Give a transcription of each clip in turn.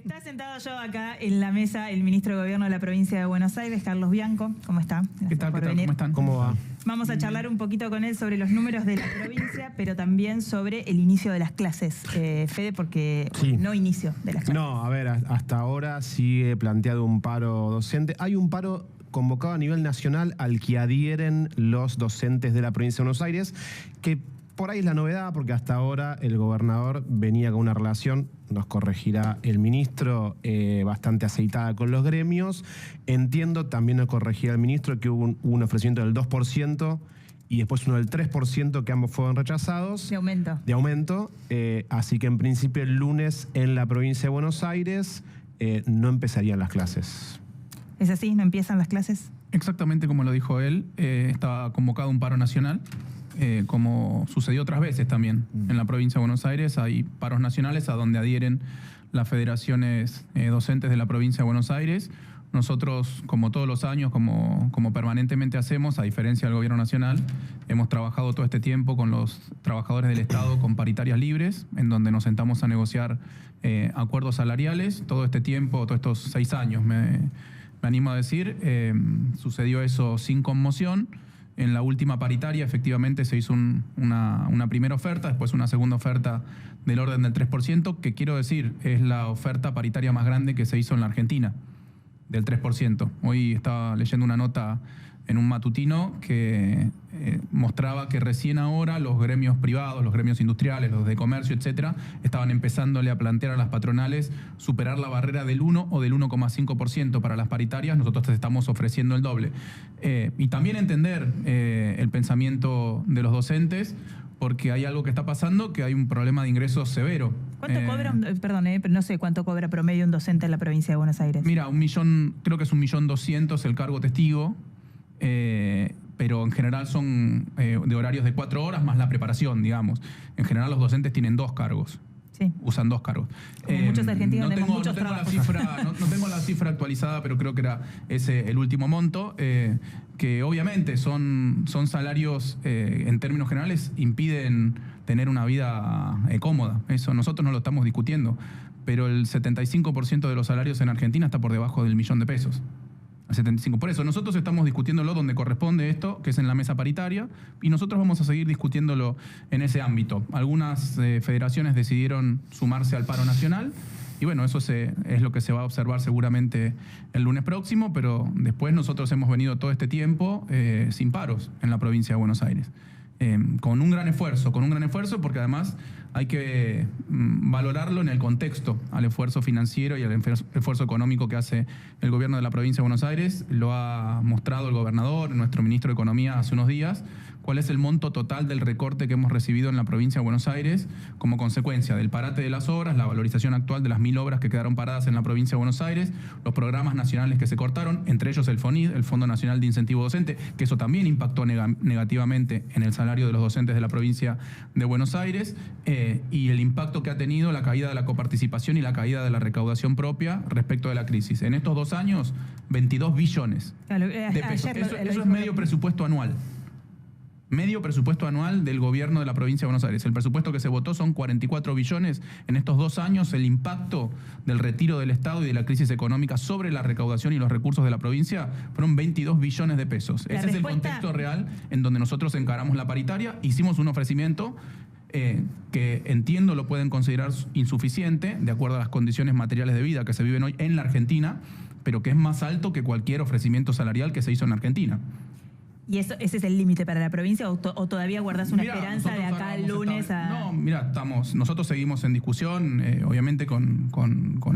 Está sentado yo acá en la mesa el ministro de Gobierno de la provincia de Buenos Aires, Carlos Bianco. ¿Cómo está? ¿Qué tal? ¿Cómo están? ¿Cómo va? Vamos a charlar un poquito con él sobre los números de la provincia, pero también sobre el inicio de las clases. Fede, porque Sí. no inicio de las clases. No, a ver, hasta ahora sigue planteado un paro docente. Hay un paro convocado a nivel nacional al que adhieren los docentes de la provincia de Buenos Aires, que por ahí es la novedad, porque hasta ahora el gobernador venía con una relación, nos corregirá el ministro, bastante aceitada con los gremios. Entiendo, también nos corregirá el ministro, que hubo un ofrecimiento del 2% y después uno del 3%, que ambos fueron rechazados. De aumento. De aumento. Así que en principio el lunes en la provincia de Buenos Aires no empezarían las clases. ¿Es así? ¿No empiezan las clases? Exactamente como lo dijo él, estaba convocado un paro nacional, como sucedió otras veces también. En la provincia de Buenos Aires hay paros nacionales a donde adhieren las federaciones docentes de la provincia de Buenos Aires. Nosotros, como todos los años, como permanentemente hacemos, a diferencia del gobierno nacional, hemos trabajado todo este tiempo con los trabajadores del Estado con paritarias libres, en donde nos sentamos a negociar acuerdos salariales. Todo este tiempo, todos estos 6 años, me animo a decir, sucedió eso sin conmoción. En la última paritaria, efectivamente, se hizo una primera oferta, después una segunda oferta del orden del 3%, que quiero decir, es la oferta paritaria más grande que se hizo en la Argentina, del 3%. Hoy estaba leyendo una nota en un matutino que mostraba que recién ahora los gremios privados, los gremios industriales, los de comercio, etcétera, estaban empezándole a plantear a las patronales superar la barrera del 1 o del 1,5% para las paritarias. Nosotros te estamos ofreciendo el doble. Y también entender el pensamiento de los docentes, porque hay algo que está pasando, que hay un problema de ingresos severo. ¿Cuánto cobra, perdón, pero no sé cuánto cobra promedio un docente en la provincia de Buenos Aires? Mira, creo que es 1.200.000 el cargo testigo, pero en general son de horarios de 4 horas más la preparación, digamos. En general los docentes tienen 2 cargos. Sí. Usan 2 cargos. Como muchos argentinos no tenemos muchos tengo trabajos. no tengo la cifra actualizada, pero creo que era ese el último monto, que obviamente son salarios, en términos generales, impiden tener una vida cómoda. Eso nosotros no lo estamos discutiendo, pero el 75% de los salarios en Argentina está por debajo del $1.000.000. 75. Por eso nosotros estamos discutiéndolo donde corresponde esto, que es en la mesa paritaria, y nosotros vamos a seguir discutiéndolo en ese ámbito. Algunas federaciones decidieron sumarse al paro nacional, y bueno, eso es lo que se va a observar seguramente el lunes próximo, pero después nosotros hemos venido todo este tiempo sin paros en la provincia de Buenos Aires. Con un gran esfuerzo, porque además hay que valorarlo en el contexto al esfuerzo financiero y al esfuerzo económico que hace el gobierno de la provincia de Buenos Aires. Lo ha mostrado el gobernador, nuestro ministro de Economía hace unos días, cuál es el monto total del recorte que hemos recibido en la provincia de Buenos Aires como consecuencia del parate de las obras, la valorización actual de las 1.000 obras que quedaron paradas en la provincia de Buenos Aires, los programas nacionales que se cortaron, entre ellos el FONID, el Fondo Nacional de Incentivo Docente, que eso también impactó negativamente en el salario de los docentes de la provincia de Buenos Aires, y el impacto que ha tenido la caída de la coparticipación y la caída de la recaudación propia respecto de la crisis. En estos 2 años, 22 billones de pesos. Eso es medio presupuesto anual. Medio presupuesto anual del gobierno de la provincia de Buenos Aires. El presupuesto que se votó son 44 billones. En estos 2 años, el impacto del retiro del Estado y de la crisis económica sobre la recaudación y los recursos de la provincia fueron 22 billones de pesos. Ese es el contexto real en donde nosotros encaramos la paritaria. Hicimos un ofrecimiento que entiendo lo pueden considerar insuficiente, de acuerdo a las condiciones materiales de vida que se viven hoy en la Argentina, pero que es más alto que cualquier ofrecimiento salarial que se hizo en Argentina. ¿Y ese es el límite para la provincia o todavía guardás una esperanza de acá al lunes a...? No, mira, nosotros seguimos en discusión, obviamente con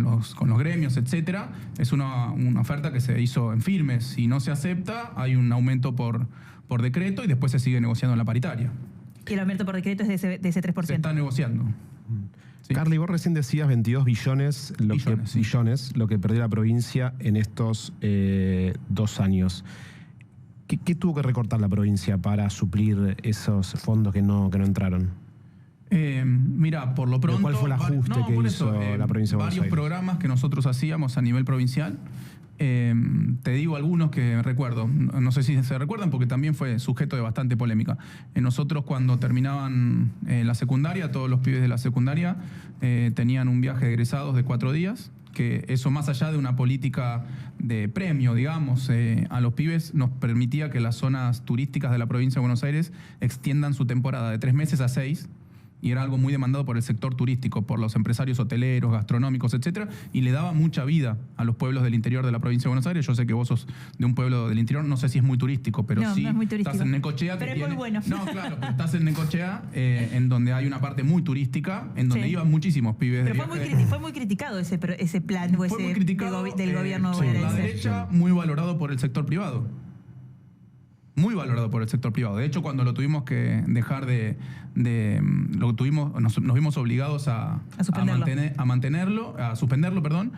los gremios, etcétera. Es una oferta que se hizo en firme. Si no se acepta, hay un aumento por decreto y después se sigue negociando en la paritaria. Y el aumento por decreto es de ese 3%. Se está negociando. Sí. Carly, vos recién decías 22 billones, lo que perdió la provincia en estos 2 años. ¿Qué tuvo que recortar la provincia para suplir esos fondos que no entraron? Mira, por lo pronto... ¿Cuál fue el ajuste que hizo la provincia de Buenos Aires? Varios programas que nosotros hacíamos a nivel provincial. Te digo algunos que recuerdo, no sé si se recuerdan porque también fue sujeto de bastante polémica. Nosotros cuando terminaban la secundaria, todos los pibes de la secundaria tenían un viaje de egresados de 4 días que eso, más allá de una política de premio, digamos, a los pibes, nos permitía que las zonas turísticas de la provincia de Buenos Aires extiendan su temporada de 3 meses a 6, y era algo muy demandado por el sector turístico, por los empresarios hoteleros, gastronómicos, etcétera, y le daba mucha vida a los pueblos del interior de la provincia de Buenos Aires. Yo sé que vos sos de un pueblo del interior, no sé si es muy turístico, pero no, sí no es muy turístico. Estás en Necochea. Pero es muy bueno. No, claro, pero estás en Necochea, en donde hay una parte muy turística, en donde Sí. iban muchísimos pibes Pero de fue muy criticado ese plan o Fue muy ese criticado, del gobierno por la bonaerense. derecha, muy valorado por el sector privado. Muy valorado por el sector privado. De hecho, cuando lo tuvimos que dejar nos vimos obligados a suspenderlo. a suspenderlo, perdón,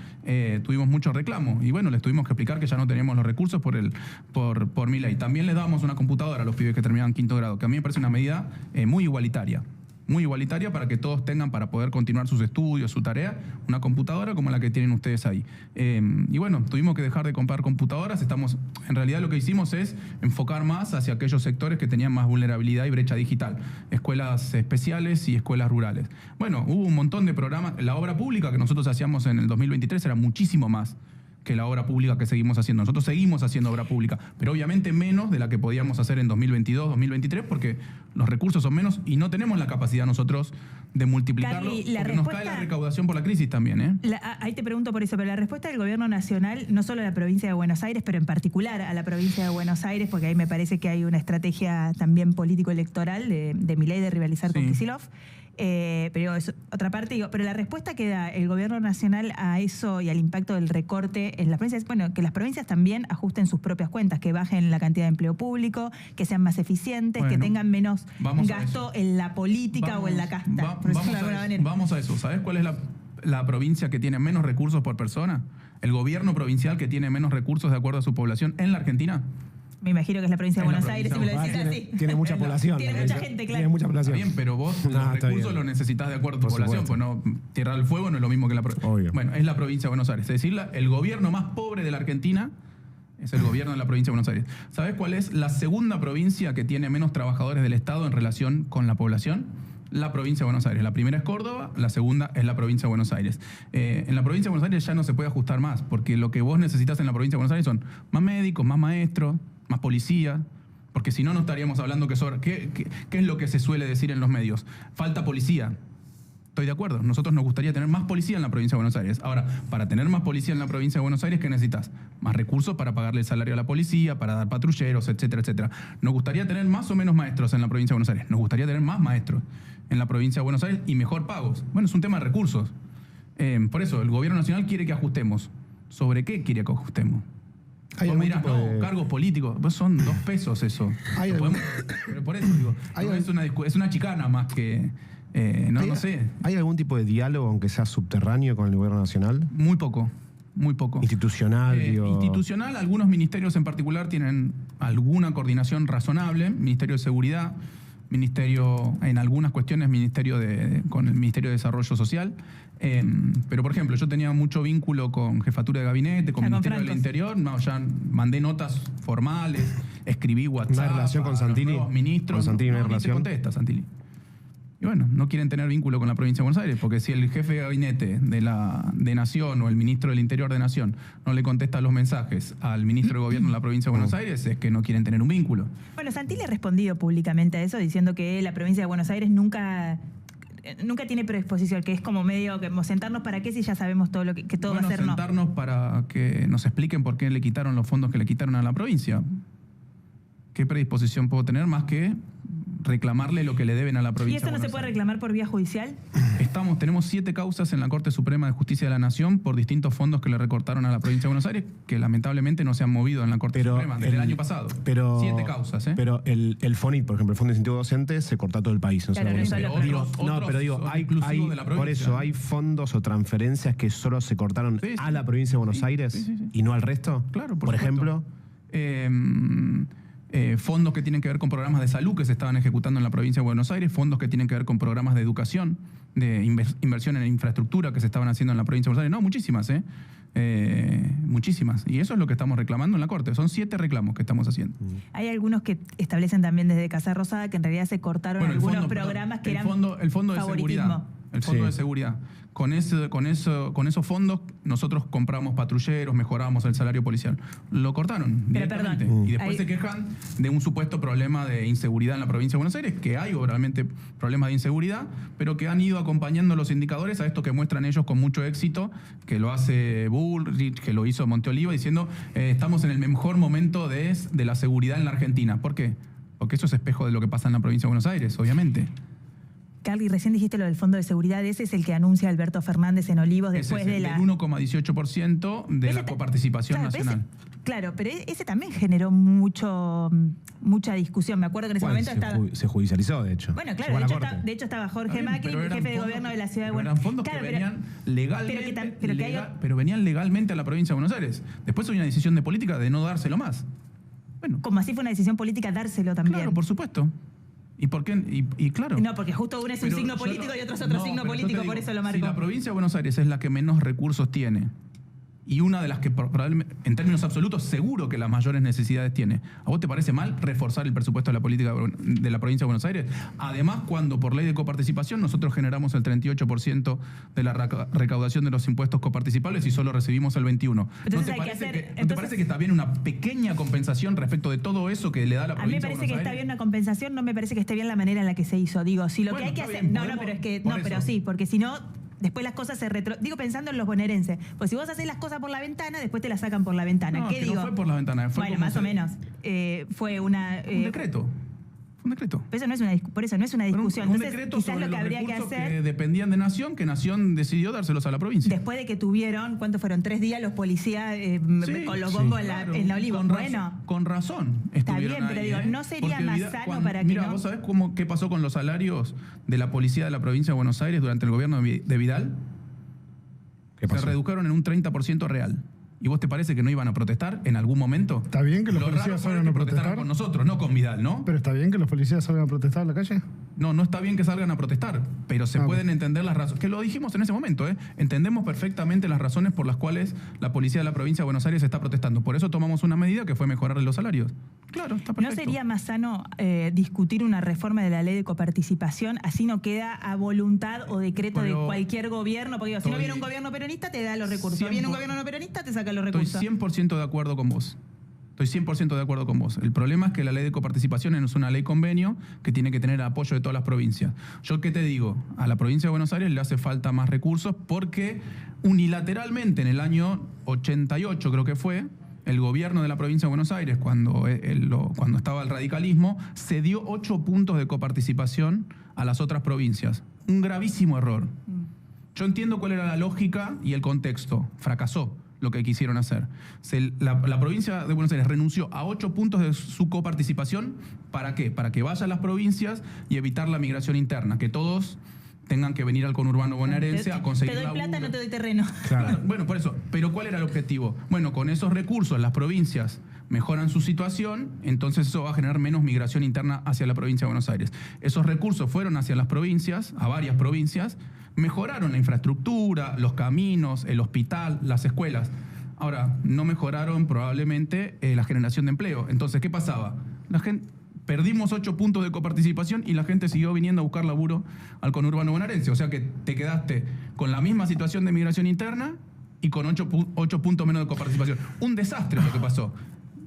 tuvimos mucho reclamo. Y bueno, les tuvimos que explicar que ya no teníamos los recursos por mi ley. También les dábamos una computadora a los pibes que terminaban 5º grado, que a mí me parece una medida muy igualitaria. Muy igualitaria para que todos tengan, para poder continuar sus estudios, su tarea, una computadora como la que tienen ustedes ahí. Y bueno, tuvimos que dejar de comprar computadoras. En realidad lo que hicimos es enfocar más hacia aquellos sectores que tenían más vulnerabilidad y brecha digital. Escuelas especiales y escuelas rurales. Bueno, hubo un montón de programas. La obra pública que nosotros hacíamos en el 2023 era muchísimo más que la obra pública que seguimos haciendo. Nosotros seguimos haciendo obra pública, pero obviamente menos de la que podíamos hacer en 2022, 2023, porque los recursos son menos y no tenemos la capacidad nosotros de multiplicarlo, porque nos cae la recaudación por la crisis también, ¿eh? Ahí te pregunto por eso, pero la respuesta del gobierno nacional, no solo a la provincia de Buenos Aires, pero en particular a la provincia de Buenos Aires, porque ahí me parece que hay una estrategia también político-electoral de Milei de rivalizar con Kicillof. Pero es otra parte, digo, pero la respuesta que da el gobierno nacional a eso y al impacto del recorte en las provincias es, bueno, que las provincias también ajusten sus propias cuentas, que bajen la cantidad de empleo público, que sean más eficientes, que tengan menos gasto en la política o en la casta. Vamos a eso. ¿Sabes cuál es la provincia que tiene menos recursos por persona? El gobierno provincial que tiene menos recursos de acuerdo a su población en la Argentina. Me imagino que es la provincia de Buenos Aires, si me lo decís así. Tiene mucha población. Tiene mucha gente, claro. Tiene mucha población. Está bien, pero vos los recursos los necesitas de acuerdo a tu población. Pues no, Tierra del Fuego no es lo mismo que la provincia. Bueno, es la provincia de Buenos Aires. Es decir, el gobierno más pobre de la Argentina es el gobierno de la provincia de Buenos Aires. ¿Sabés cuál es la segunda provincia que tiene menos trabajadores del Estado en relación con la población? La provincia de Buenos Aires. La primera es Córdoba, la segunda es la provincia de Buenos Aires. En la provincia de Buenos Aires ya no se puede ajustar más, porque lo que vos necesitas en la provincia de Buenos Aires son más médicos, más maestros, más policía, porque si no, no estaríamos hablando ¿qué es lo que se suele decir en los medios? Falta policía. Estoy de acuerdo. Nosotros nos gustaría tener más policía en la provincia de Buenos Aires. Ahora, para tener más policía en la provincia de Buenos Aires, ¿qué necesitas? Más recursos para pagarle el salario a la policía, para dar patrulleros, etcétera, etcétera. Nos gustaría tener más o menos maestros en la provincia de Buenos Aires. Nos gustaría tener más maestros en la provincia de Buenos Aires y mejor pagos. Bueno, es un tema de recursos. Por eso, el gobierno nacional quiere que ajustemos. ¿Sobre qué quiere que ajustemos? Vos mirás, cargos políticos, pues son 2 pesos eso. Pero por eso digo, es una chicana más que... no sé. ¿Hay algún tipo de diálogo, aunque sea subterráneo, con el gobierno nacional? Muy poco. Institucional, Institucional, algunos ministerios en particular tienen alguna coordinación razonable. Ministerio de Seguridad, en algunas cuestiones, con el Ministerio de Desarrollo Social. Pero, por ejemplo, yo tenía mucho vínculo con Jefatura de Gabinete, con Ministerio del Interior. Ya mandé notas formales, escribí WhatsApp. ¿Una relación con Santilli? A los ministros. ¿Con Santilli no hay relación? Ni te contesta, Santilli. Y bueno, no quieren tener vínculo con la provincia de Buenos Aires, porque si el jefe de gabinete de Nación o el ministro del Interior de Nación no le contesta los mensajes al ministro de Gobierno de la provincia de Buenos Aires, es que no quieren tener un vínculo. Bueno, Santilli ha respondido públicamente a eso, diciendo que la provincia de Buenos Aires nunca tiene predisposición, que es como medio que sentarnos para qué si ya sabemos todo que todo va a ser no. Sentarnos para que nos expliquen por qué le quitaron los fondos que le quitaron a la provincia. ¿Qué predisposición puedo tener más que reclamarle lo que le deben a la provincia? ¿Y eso no se puede reclamar por vía judicial? Tenemos 7 causas en la Corte Suprema de Justicia de la Nación por distintos fondos que le recortaron a la provincia de Buenos Aires, que lamentablemente no se han movido en la Corte Suprema desde el año pasado. 7 causas, ¿eh? Pero el FONIT, por ejemplo, el Fondo de Incentivo Docente, se corta todo el país. Por eso, ¿hay fondos o transferencias que solo se cortaron a la provincia de Buenos Aires y no al resto? Claro, por ejemplo. Fondos que tienen que ver con programas de salud que se estaban ejecutando en la provincia de Buenos Aires, fondos que tienen que ver con programas de educación, de inversión en infraestructura que se estaban haciendo en la provincia de Buenos Aires. No, muchísimas, muchísimas. Y eso es lo que estamos reclamando en la Corte. Son 7 reclamos que estamos haciendo. Hay algunos que establecen también desde Casa Rosada que en realidad se cortaron algunos programas que eran el fondo de seguridad. El fondo de seguridad, con esos fondos nosotros compramos patrulleros, mejoramos el salario policial. Lo cortaron directamente. Y después se quejan de un supuesto problema de inseguridad en la provincia de Buenos Aires, que hay realmente problemas de inseguridad, pero que han ido acompañando los indicadores a esto que muestran ellos con mucho éxito, que lo hace Bullrich, que lo hizo Monteoliva, diciendo estamos en el mejor momento de la seguridad en la Argentina. ¿Por qué? Porque eso es espejo de lo que pasa en la provincia de Buenos Aires, obviamente. Carly, recién dijiste lo del Fondo de Seguridad. Ese es el que anuncia Alberto Fernández en Olivos después ese es de la... El 1,18% de la coparticipación nacional. Pero ese también generó mucha discusión. Me acuerdo que en ese momento se judicializó, de hecho. Bueno, claro, de hecho estaba Jorge Macri, jefe de gobierno de la ciudad de Buenos Aires. Eran fondos que venían venían legalmente a la provincia de Buenos Aires. Después hay una decisión de política de no dárselo más. Bueno. Como así fue una decisión política dárselo también. Claro, por supuesto. ¿Y por qué? Y claro. No, porque justo uno es un signo político y otro es otro signo político, por eso lo marco. Si la provincia de Buenos Aires es la que menos recursos tiene y una de las que probablemente, en términos absolutos, seguro que las mayores necesidades tiene, ¿a vos te parece mal reforzar el presupuesto de la política de la provincia de Buenos Aires? Además, cuando por ley de coparticipación nosotros generamos el 38% de la recaudación de los impuestos coparticipables y solo recibimos el 21%. ¿No te parece que está bien una pequeña compensación respecto de todo eso que le da la provincia de Buenos Aires? A mí me parece que está bien una compensación, no me parece que esté bien la manera en la que se hizo. Digo, si lo que hay que hacer... pero sí, porque si no... Después las cosas se Digo, pensando en los bonaerenses. Pues si vos haces las cosas por la ventana, después te las sacan por la ventana. No, ¿Qué digo? No fue por la ventana. Fue más o menos. Fue una... un decreto. Un decreto. Pero por eso no es una discusión. Un decreto quizás sobre lo que habría que hacer... que dependían de Nación, que Nación decidió dárselos a la provincia. Después de que tuvieron, ¿cuántos fueron? 3 días los policías con los bombos en la Olivo. Con razón. Está bien, pero digo, ¿no sería más sano para que Mira, ¿vos sabés qué pasó con los salarios de la policía de la provincia de Buenos Aires durante el gobierno de Vidal? Se redujeron en un 30% real. ¿Y vos te parece que no iban a protestar en algún momento? ¿Está bien que los policías salgan a protestar? Con nosotros, no con Vidal, ¿no? ¿Pero está bien que los policías salgan a protestar en la calle? No, no está bien que salgan a protestar, pero se pueden entender las razones. Que lo dijimos en ese momento, ¿eh? Entendemos perfectamente las razones por las cuales la policía de la provincia de Buenos Aires está protestando. Por eso tomamos una medida que fue mejorar los salarios. Claro, está perfecto. ¿No sería más sano discutir una reforma de la ley de coparticipación? Así no queda a voluntad o decreto de cualquier gobierno. Porque si no viene un gobierno peronista, te da los recursos. Si viene un gobierno no peronista, te saca los recursos. Estoy 100% de acuerdo con vos. Estoy 100% de acuerdo con vos. El problema es que la ley de coparticipación es una ley convenio que tiene que tener apoyo de todas las provincias. Yo, ¿qué te digo? A la provincia de Buenos Aires le hace falta más recursos porque unilateralmente en el año 88, creo que fue, el gobierno de la provincia de Buenos Aires, cuando estaba el radicalismo, se dio 8 puntos de coparticipación a las otras provincias. Un gravísimo error. Yo entiendo cuál era la lógica y el contexto. Fracasó lo que quisieron hacer. La provincia de Buenos Aires renunció a 8 puntos de su coparticipación. ¿Para qué? Para que vayan las provincias y evitar la migración interna, que todos tengan que venir al conurbano bonaerense a conseguir laburo. Te doy plata, no te doy terreno. Claro. Bueno, por eso. Pero ¿cuál era el objetivo? Bueno, con esos recursos las provincias mejoran su situación, entonces eso va a generar menos migración interna hacia la provincia de Buenos Aires. Esos recursos fueron hacia las provincias, a varias provincias, mejoraron la infraestructura, los caminos, el hospital, las escuelas. Ahora, no mejoraron probablemente la generación de empleo. Entonces, ¿qué pasaba? Perdimos 8 puntos de coparticipación y la gente siguió viniendo a buscar laburo al conurbano bonaerense. O sea que te quedaste con la misma situación de migración interna y con 8 puntos menos de coparticipación. Un desastre lo que pasó.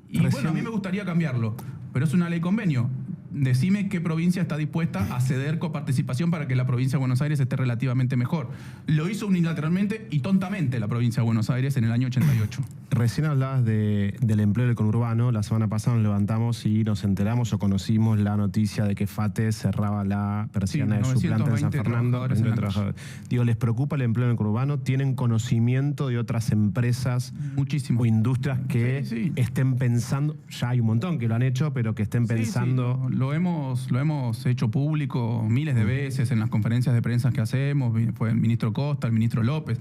Y bueno, a mí me gustaría cambiarlo, pero es una ley convenio. Decime qué provincia está dispuesta a ceder coparticipación para que la provincia de Buenos Aires esté relativamente mejor. Lo hizo unilateralmente y tontamente la provincia de Buenos Aires en el año 88. Recién hablabas del empleo del conurbano. La semana pasada nos levantamos y nos enteramos o conocimos la noticia de que FATE cerraba la persiana de su planta en San Fernando. Digo, ¿les preocupa el empleo en el conurbano? ¿Tienen conocimiento de otras empresas muchísimo o industrias que estén pensando? Ya hay un montón que lo han hecho, pero que estén pensando... Lo hemos hecho público miles de veces en las conferencias de prensa que hacemos. Fue el ministro Costa, el ministro López,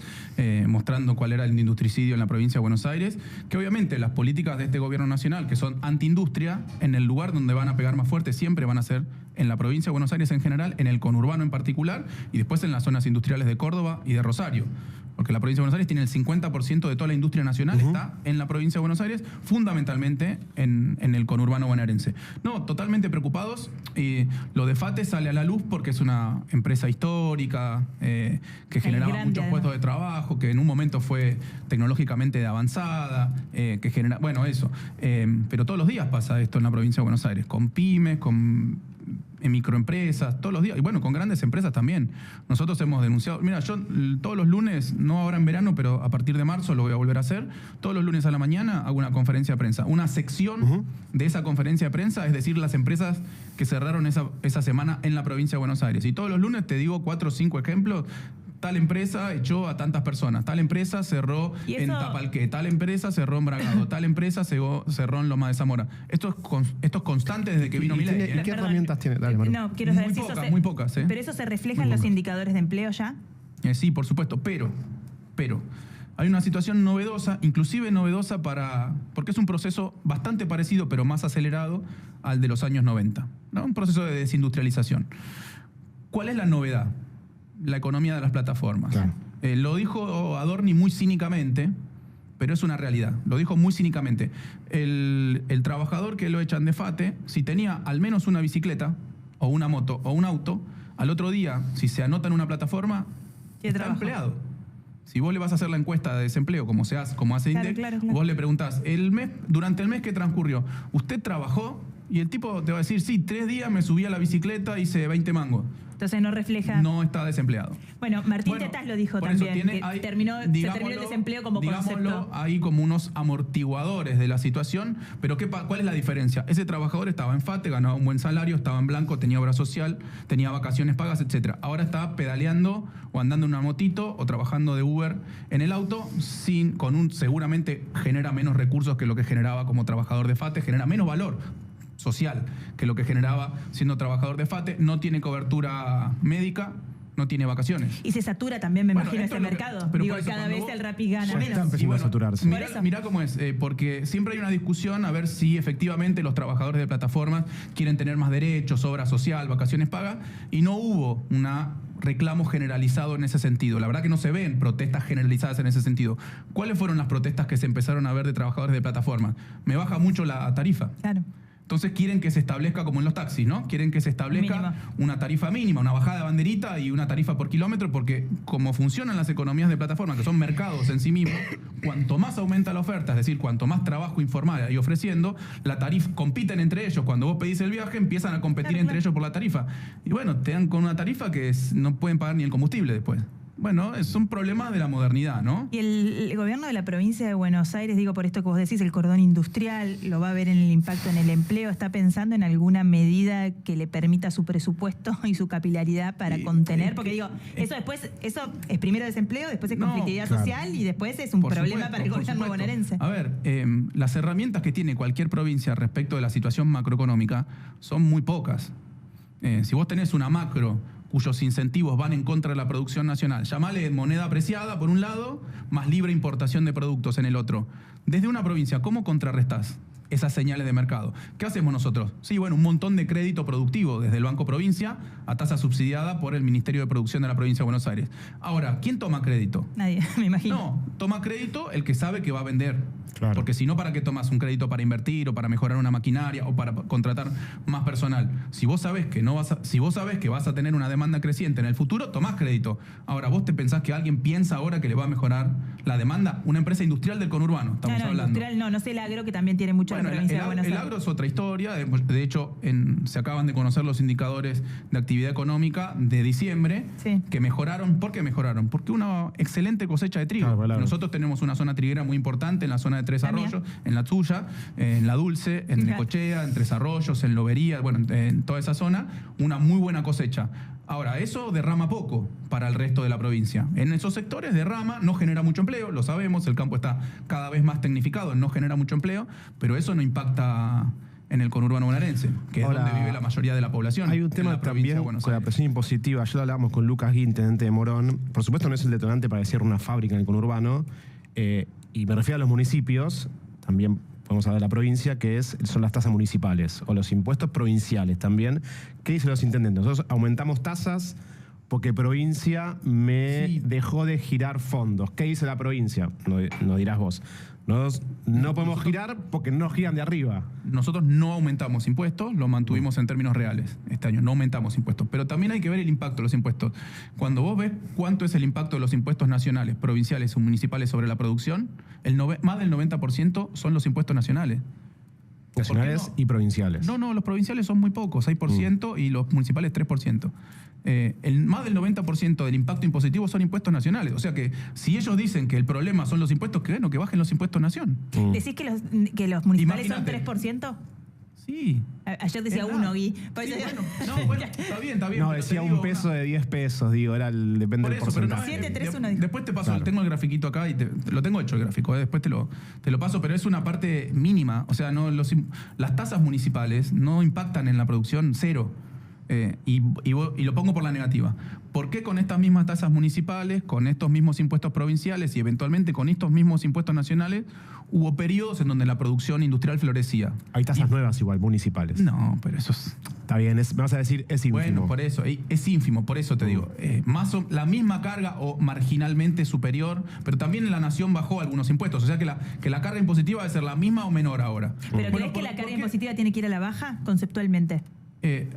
mostrando cuál era el industricidio en la provincia de Buenos Aires, que obviamente las políticas de este gobierno nacional, que son antiindustria, en el lugar donde van a pegar más fuerte siempre van a ser en la provincia de Buenos Aires en general, en el conurbano en particular, y después en las zonas industriales de Córdoba y de Rosario. porque la provincia de Buenos Aires tiene el 50% de toda la industria nacional, está en la provincia de Buenos Aires, fundamentalmente en el conurbano bonaerense. No, totalmente preocupados. Lo de FATE sale a la luz porque es una empresa histórica que generaba muchos puestos de trabajo, que en un momento fue tecnológicamente avanzada, que genera, bueno, eso. Pero todos los días pasa esto en la provincia de Buenos Aires, con pymes, con microempresas, todos los días, y bueno, con grandes empresas también. Nosotros hemos denunciado, mira, yo todos los lunes, no ahora en verano, pero a partir de marzo lo voy a volver a hacer, todos los lunes a la mañana hago una conferencia de prensa. Una sección de esa conferencia de prensa es decir, las empresas que cerraron esa semana en la provincia de Buenos Aires. Y todos los lunes te digo 4 o 5 ejemplos. Tal empresa echó a tantas personas, tal empresa cerró en Tapalqué, tal empresa cerró en Bragado, tal empresa cerró en Loma de Zamora. Esto es constante desde que vino Milei. ¿Y qué herramientas tiene? Dale, Manu. No, quiero saber muy pocas. ¿Pero eso se refleja en los indicadores de empleo ya? Sí, por supuesto, pero hay una situación novedosa, inclusive novedosa porque es un proceso bastante parecido, pero más acelerado al de los años 90, ¿no? Un proceso de desindustrialización. ¿Cuál es la novedad? La economía de las plataformas. Claro. Lo dijo Adorni muy cínicamente, pero es una realidad. Lo dijo muy cínicamente. El trabajador que lo echan de FATE, si tenía al menos una bicicleta, o una moto, o un auto, al otro día, si se anota en una plataforma, está empleado. Si vos le vas a hacer la encuesta de desempleo, como hace INDEC, vos le preguntás, durante el mes que transcurrió, ¿usted trabajó? Y el tipo te va a decir, sí, 3 días me subí a la bicicleta, hice 20 mangos. Entonces no refleja... No está desempleado. Bueno, Martín Tetaz lo dijo también, que se terminó el desempleo como concepto. Hay como unos amortiguadores de la situación, pero ¿cuál es la diferencia? Ese trabajador estaba en FATE, ganaba un buen salario, estaba en blanco, tenía obra social, tenía vacaciones pagas, etc. Ahora está pedaleando o andando en una motito o trabajando de Uber en el auto, seguramente genera menos recursos que lo que generaba como trabajador de FATE, genera menos valor social que lo que generaba siendo trabajador de FATE, no tiene cobertura médica, no tiene vacaciones. Y se satura también, me imagino, este mercado. Digo, cada vez el Rappi gana menos. Está empezando a saturarse. Mirá cómo es, porque siempre hay una discusión a ver si efectivamente los trabajadores de plataformas quieren tener más derechos, obra social, vacaciones pagas, y no hubo una reclamo generalizado en ese sentido. La verdad que no se ven protestas generalizadas en ese sentido. ¿Cuáles fueron las protestas que se empezaron a ver de trabajadores de plataformas? Me baja mucho la tarifa. Claro. Entonces quieren que se establezca, como en los taxis, ¿no? Quieren que se establezca una tarifa mínima, una bajada de banderita y una tarifa por kilómetro, porque como funcionan las economías de plataforma, que son mercados en sí mismos, cuanto más aumenta la oferta, es decir, cuanto más trabajo informal hay ofreciendo, la tarifa compiten entre ellos. Cuando vos pedís el viaje, empiezan a competir entre ellos por la tarifa. Y bueno, te dan con una tarifa que no pueden pagar ni el combustible después. Bueno, es un problema de la modernidad, ¿no? Y el gobierno de la provincia de Buenos Aires, digo por esto que vos decís, el cordón industrial, lo va a ver en el impacto en el empleo, ¿está pensando en alguna medida que le permita su presupuesto y su capilaridad para contener? Porque digo, eso es primero desempleo, después es conflictividad social y después es un problema para el gobierno bonaerense. A ver, las herramientas que tiene cualquier provincia respecto de la situación macroeconómica son muy pocas. Si vos tenés una macro cuyos incentivos van en contra de la producción nacional, llamale moneda apreciada por un lado, más libre importación de productos en el otro. Desde una provincia, ¿cómo contrarrestás esas señales de mercado? ¿Qué hacemos nosotros? Sí, bueno, un montón de crédito productivo desde el Banco Provincia a tasa subsidiada por el Ministerio de Producción de la Provincia de Buenos Aires. Ahora, ¿quién toma crédito? Nadie, me imagino. No, toma crédito el que sabe que va a vender. Claro. Porque si no, ¿para qué tomas un crédito para invertir o para mejorar una maquinaria o para contratar más personal? Si vos sabés que vas a tener una demanda creciente en el futuro, tomás crédito. Ahora, ¿vos te pensás que alguien piensa ahora que le va a mejorar la demanda? Una empresa industrial del conurbano, estamos hablando. Industrial no sé el agro, que también tiene mucho en la provincia de Buenos Aires. El agro es otra historia. De hecho, se acaban de conocer los indicadores de actividad económica de diciembre, que mejoraron. ¿Por qué mejoraron? Porque una excelente cosecha de trigo. Claro. Nosotros tenemos una zona triguera muy importante en la zona de Tres Arroyos, en la tuya, en la Dulce, en Necochea, en Tres Arroyos, en Lobería, bueno, en toda esa zona, una muy buena cosecha. Ahora, eso derrama poco para el resto de la provincia. En esos sectores derrama, no genera mucho empleo, lo sabemos, el campo está cada vez más tecnificado, no genera mucho empleo, pero eso no impacta en el conurbano bonaerense, que es donde vive la mayoría de la población. Hay un tema también con la presión impositiva. Ayer hablábamos con Lucas Gui, intendente de Morón. Por supuesto no es el detonante para cierre una fábrica en el conurbano, y me refiero a los municipios, también podemos hablar de la provincia, que son las tasas municipales o los impuestos provinciales también. ¿Qué dicen los intendentes? Nosotros aumentamos tasas porque provincia me dejó de girar fondos. ¿Qué hizo la provincia? No dirás vos. No podemos girar porque no giran de arriba. Nosotros no aumentamos impuestos, lo mantuvimos en términos reales este año, no aumentamos impuestos. Pero también hay que ver el impacto de los impuestos. Cuando vos ves cuánto es el impacto de los impuestos nacionales, provinciales o municipales sobre la producción, más del 90% son los impuestos nacionales. Nacionales y provinciales. No, los provinciales son muy pocos, 6%, y los municipales 3%. Más del 90% del impacto impositivo son impuestos nacionales. O sea que si ellos dicen que el problema son los impuestos, que bajen los impuestos nación. ¿Decís que los municipales Imagínate. son 3%? Sí. Ayer decía uno, Gui. Sí, bueno, está bien. No, pero decía te digo, un peso de 10 pesos, digo, depende por del eso, pero no, porcentaje. 7, 3, 1. Después te paso, Claro. tengo el grafiquito acá y lo tengo hecho el gráfico, después te lo paso, pero es una parte mínima. O sea, las tasas municipales no impactan en la producción, cero. Y lo pongo por la negativa. ¿Por qué con estas mismas tasas municipales, con estos mismos impuestos provinciales y eventualmente con estos mismos impuestos nacionales, hubo periodos en donde la producción industrial florecía? Hay tasas nuevas igual, municipales. No, pero eso es... Está bien, me vas a decir, es ínfimo. Bueno, por eso, es ínfimo, por eso te digo. La misma carga o marginalmente superior, pero también en la nación bajó algunos impuestos. O sea que la carga impositiva debe ser la misma o menor ahora. ¿Pero crees que la carga impositiva tiene que ir a la baja conceptualmente?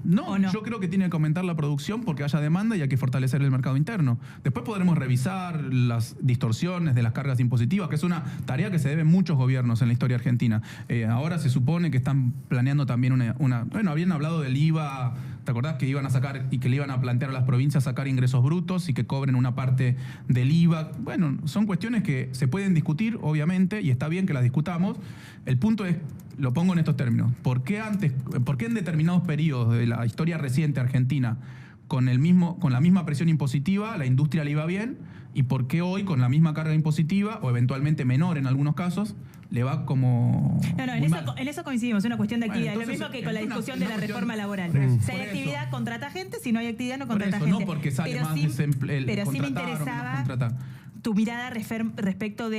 No, no? Yo creo que tiene que aumentar la producción porque haya demanda y hay que fortalecer el mercado interno. Después podremos revisar las distorsiones de las cargas impositivas, que es una tarea que se debe a muchos gobiernos en la historia argentina. Ahora se supone que están planeando también bueno, habían hablado del IVA, ¿te acordás? Que iban a sacar y que le iban a plantear a las provincias sacar ingresos brutos y que cobren una parte del IVA. Bueno, son cuestiones que se pueden discutir, obviamente, y está bien que las discutamos. El punto es, lo pongo en estos términos, ¿por qué en determinados periodos de la historia reciente argentina con la misma presión impositiva la industria le iba bien, y por qué hoy con la misma carga impositiva o eventualmente menor en algunos casos le va como No, en eso coincidimos, es una cuestión de actividad. Lo mismo que con la discusión de la reforma laboral. Si hay actividad, contrata gente; si no hay actividad, no contrata gente. No porque sale más desempleo. Pero sí me interesaba tu mirada respecto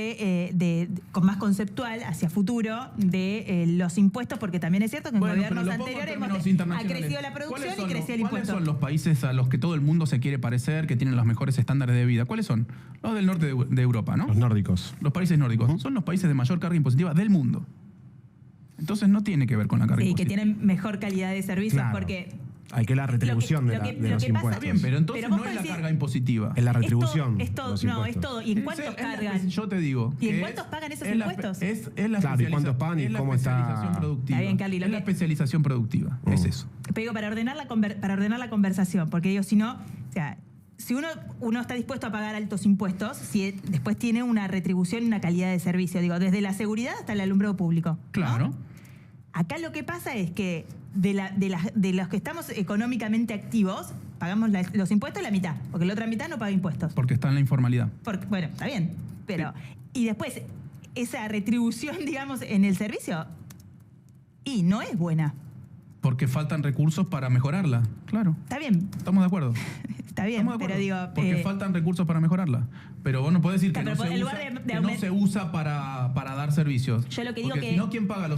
con más conceptual hacia futuro de los impuestos, porque también es cierto que en gobiernos anteriores ha crecido la producción y creció el impuesto. ¿Cuáles son los países a los que todo el mundo se quiere parecer, que tienen los mejores estándares de vida? ¿Cuáles son? Los del norte de Europa, ¿no? Los nórdicos. Los países nórdicos. Son los países de mayor carga impositiva del mundo. Entonces no tiene que ver con la carga impositiva. Sí, que tienen mejor calidad de servicios, Claro. porque... Hay que la retribución de los impuestos. Bien, pero entonces vos no es la decís- carga impositiva. Es la retribución. Es todo, de los no, es impuestos. todo. ¿Y en cuántos cargan? Yo te digo. ¿Y en que cuántos pagan esos es la- impuestos? Es la Claro, ¿y especialización- cuántos pagan y es la cómo está? especialización productiva. Está bien, Carly, Es la especialización productiva. Es eso. Pero digo, para ordenar la conversación, porque digo, si no, o sea, si uno está dispuesto a pagar altos impuestos, si después tiene una retribución y una calidad de servicio, digo, desde la seguridad hasta el alumbrado público, ¿no? Claro. Acá lo que pasa es que de los que estamos económicamente activos, pagamos los impuestos la mitad, porque la otra mitad no paga impuestos. Porque está en la informalidad. Bueno, está bien, pero... Y después, esa retribución, digamos, en el servicio, y no es buena. Porque faltan recursos para mejorarla. Claro. Está bien, Estamos de acuerdo. está bien, Estamos de pero acuerdo. digo... Porque faltan recursos para mejorarla. Pero vos no podés decir que Claro, no pero se en usa, lugar de que no se usa para dar servicios. Yo lo que digo Porque que- si no, ¿quién paga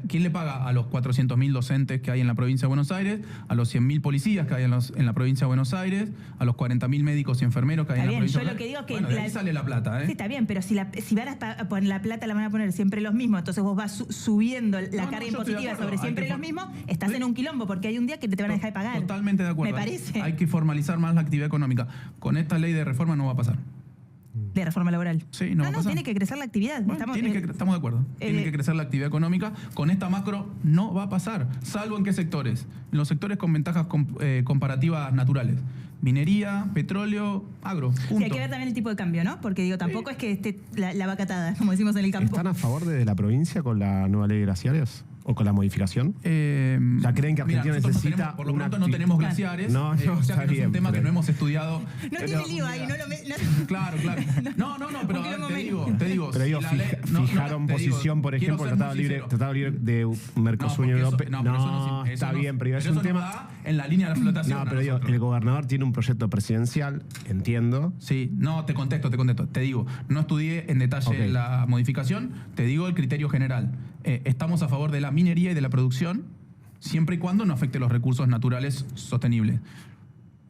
¿quién le paga a los 400.000 docentes que hay en la provincia de Buenos Aires, a los 100.000 policías que hay en la provincia de Buenos Aires, a los 40.000 médicos y enfermeros que hay Está en la bien, provincia yo de lo que Buenos digo Aires? que Bueno, de ahí sale la plata, ¿eh? Sí, está bien, pero si van a poner la plata, la van a poner siempre los mismos, entonces vos vas subiendo la No, carga yo estoy de impositiva acuerdo. sobre Hay siempre que los mismos, estás en un quilombo, porque hay un día que te van a dejar de pagar. Totalmente de acuerdo. Me parece. Hay que formalizar más la actividad económica. Con esta ley de reforma no va a pasar. De reforma laboral. Sí, no va a pasar. tiene que crecer la actividad. Bueno, estamos estamos de acuerdo. Tiene que crecer la actividad económica. Con esta macro no va a pasar. ¿Salvo en qué sectores? En los sectores con ventajas comparativas naturales. Minería, petróleo, agro. Sí, Punto. hay que ver también el tipo de cambio, ¿no? Porque digo, tampoco es que esté la vacatada, como decimos en el campo. ¿Están a favor de la provincia con la nueva ley de glaciares? ¿O con la modificación? ¿Ya creen que Argentina nosotros necesita no tenemos, por lo una pronto no tenemos glaciares. No, o sea está que no es bien, un tema que pero- no hemos estudiado. No tiene el IVA y no lo... Claro. No, pero Un a ver, quilombo te digo. Pero digo, si la ley- no, fijaron te digo, posición, por quiero ejemplo, ser el muy Tratado Libre de Mercosur porque y eso- Europea. pero eso No, está bien, pero es eso un nos tema. da en la línea de la flotación. No, a pero digo, nosotros. el gobernador tiene un proyecto presidencial, entiendo. Sí, no, te contesto. Te digo, no estudié en detalle Ok. la modificación, te digo el criterio general. Estamos a favor de la minería y de la producción, siempre y cuando no afecte los recursos naturales sostenibles.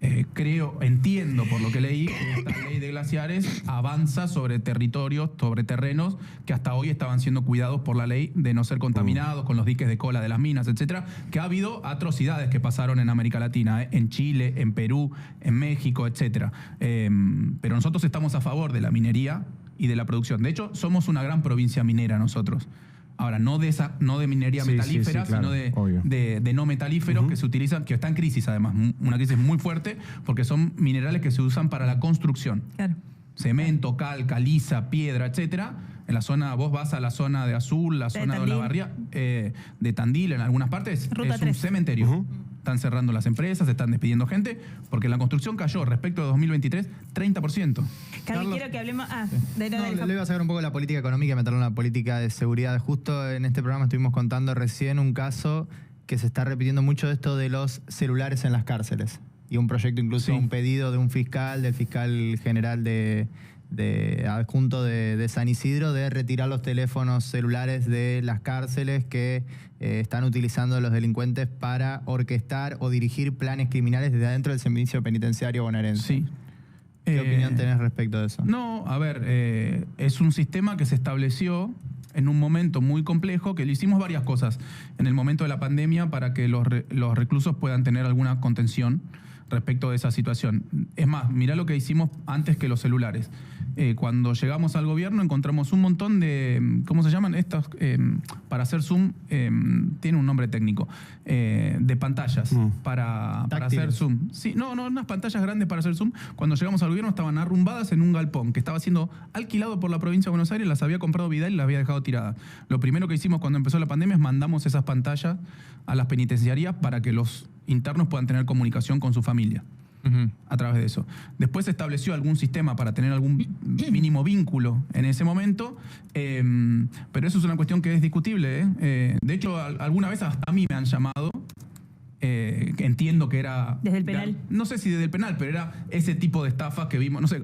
entiendo por lo que leí, que esta ley de glaciares avanza sobre territorios, sobre terrenos que hasta hoy estaban siendo cuidados por la ley de no ser contaminados con los diques de cola de las minas, etcétera, que ha habido atrocidades que pasaron en América Latina, en Chile, en Perú, en México, etcétera. Pero nosotros estamos a favor de la minería y de la producción. De hecho, somos una gran provincia minera nosotros. Ahora, no de minería metalífera, claro, sino de no metalíferos que se utilizan, que está en crisis además, una crisis muy fuerte, porque son minerales que se usan para la construcción. Claro. Cemento, cal, caliza, piedra, etcétera. En la zona, vos vas a la zona de Azul, la zona de Olavarría, de Tandil, en algunas partes, Ruta es 3. un cementerio. Están cerrando las empresas, están despidiendo gente, porque la construcción cayó respecto de 2023 30%. Carlos, quiero que hablemos... Le iba a sacar un poco la política económica y meterlo en la política de seguridad. Justo en este programa estuvimos contando recién un caso que se está repitiendo mucho de esto de los celulares en las cárceles. Y un proyecto, incluso un pedido de un fiscal, del fiscal general de adjunto de San Isidro, de retirar los teléfonos celulares de las cárceles que están utilizando los delincuentes para orquestar o dirigir planes criminales desde adentro del servicio penitenciario bonaerense. Sí. ¿Qué opinión tenés respecto de eso? No, a ver, es un sistema que se estableció en un momento muy complejo, que le hicimos varias cosas en el momento de la pandemia para que los reclusos puedan tener alguna contención respecto de esa situación. Es más, mirá lo que hicimos antes que los celulares. Cuando llegamos al gobierno encontramos un montón de, ¿cómo se llaman? Estos, para hacer Zoom, tiene un nombre técnico, de pantallas para hacer Zoom. Sí, no, unas pantallas grandes para hacer Zoom. Cuando llegamos al gobierno estaban arrumbadas en un galpón que estaba siendo alquilado por la provincia de Buenos Aires, las había comprado Vidal y las había dejado tiradas. Lo primero que hicimos cuando empezó la pandemia es mandamos esas pantallas a las penitenciarías para que los internos puedan tener comunicación con su familia. A través de eso. Después se estableció algún sistema para tener algún mínimo vínculo en ese momento, pero eso es una cuestión que es discutible. De hecho, alguna vez hasta a mí me han llamado, que entiendo que era... ¿Desde el penal? No sé si desde el penal, pero era ese tipo de estafas que vimos, no sé,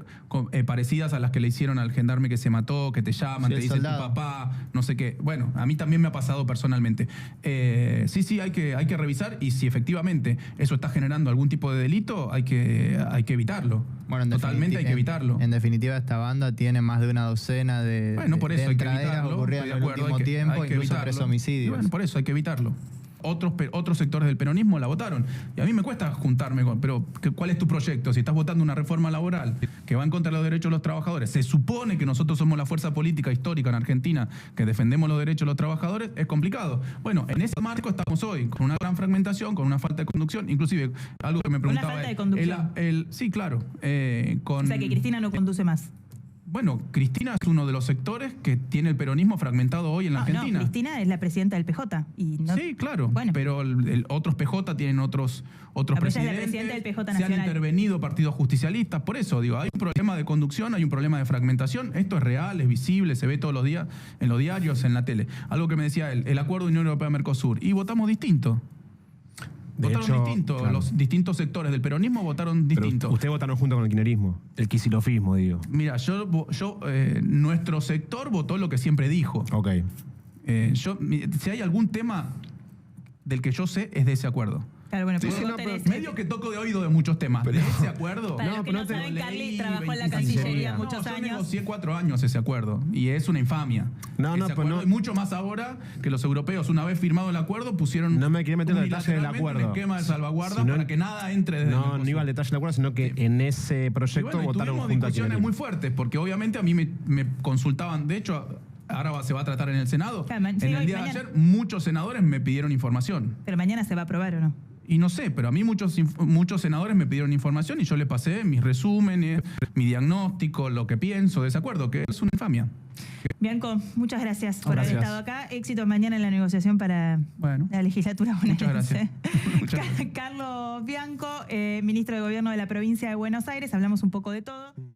parecidas a las que le hicieron al gendarme que se mató, que te llaman, te dicen tu papá, no sé qué. Bueno, a mí también me ha pasado personalmente. Sí, hay que revisar, y si efectivamente eso está generando algún tipo de delito, hay que evitarlo. Bueno, totalmente hay que evitarlo. En definitiva, esta banda tiene más de una docena de, bueno, por eso hay que evitarlo. Ocurridas en el último tiempo, incluso 3 homicidios. Bueno, por eso hay que evitarlo. Otros sectores del peronismo la votaron. Y a mí me cuesta juntarme con... Pero, ¿cuál es tu proyecto? Si estás votando una reforma laboral que va en contra de los derechos de los trabajadores, se supone que nosotros somos la fuerza política histórica en Argentina que defendemos los derechos de los trabajadores, es complicado. Bueno, en ese marco estamos hoy, con una gran fragmentación, con una falta de conducción, inclusive algo que me preguntaba... Una falta de conducción. Sí, claro. O sea, que Cristina no conduce más. Bueno, Cristina es uno de los sectores que tiene el peronismo fragmentado hoy en la Argentina. No, Cristina es la presidenta del PJ. Y no, sí, claro. Bueno. Pero otros PJ tienen otros presidentes. Ella es la presidenta del PJ se nacional. han intervenido partidos justicialistas. Por eso, digo, hay un problema de conducción, hay un problema de fragmentación. Esto es real, es visible, se ve todos los días en los diarios, en la tele. Algo que me decía él, el acuerdo Unión Europea-Mercosur. Y votamos distinto. Votaron distinto, claro. Los distintos sectores del peronismo votaron distinto. Ustedes votaron junto con el kirchnerismo, el quisilofismo, digo. Mira, nuestro sector votó lo que siempre dijo. Ok. Si hay algún tema del que yo sé, es de ese acuerdo. Claro, bueno, Sí, medio que toco de oído de muchos temas. ¿De ese acuerdo? Para los que no saben, Carly trabajó en la Cancillería muchos años. Yo negocié 4 años ese acuerdo y es una infamia. Y mucho más ahora que los europeos, una vez firmado el acuerdo, pusieron no me quería meter en el detalle del acuerdo. un esquema de salvaguarda para que nada entre desde no iba al detalle del acuerdo, sino que en ese proyecto votaron junto a discusiones muy fuertes, porque obviamente a mí me consultaban, de hecho... Ahora se va a tratar en el Senado. Claro, en el día de ayer, muchos senadores me pidieron información. Pero mañana se va a aprobar, ¿o no? Y no sé, pero a mí muchos senadores me pidieron información y yo le pasé mis resúmenes, mi diagnóstico, lo que pienso de ese acuerdo, que es una infamia. Bianco, muchas gracias por haber estado acá. Éxito mañana en la negociación para la legislatura bonaerense. Muchas gracias. Carlos Bianco, ministro de Gobierno de la provincia de Buenos Aires. Hablamos un poco de todo.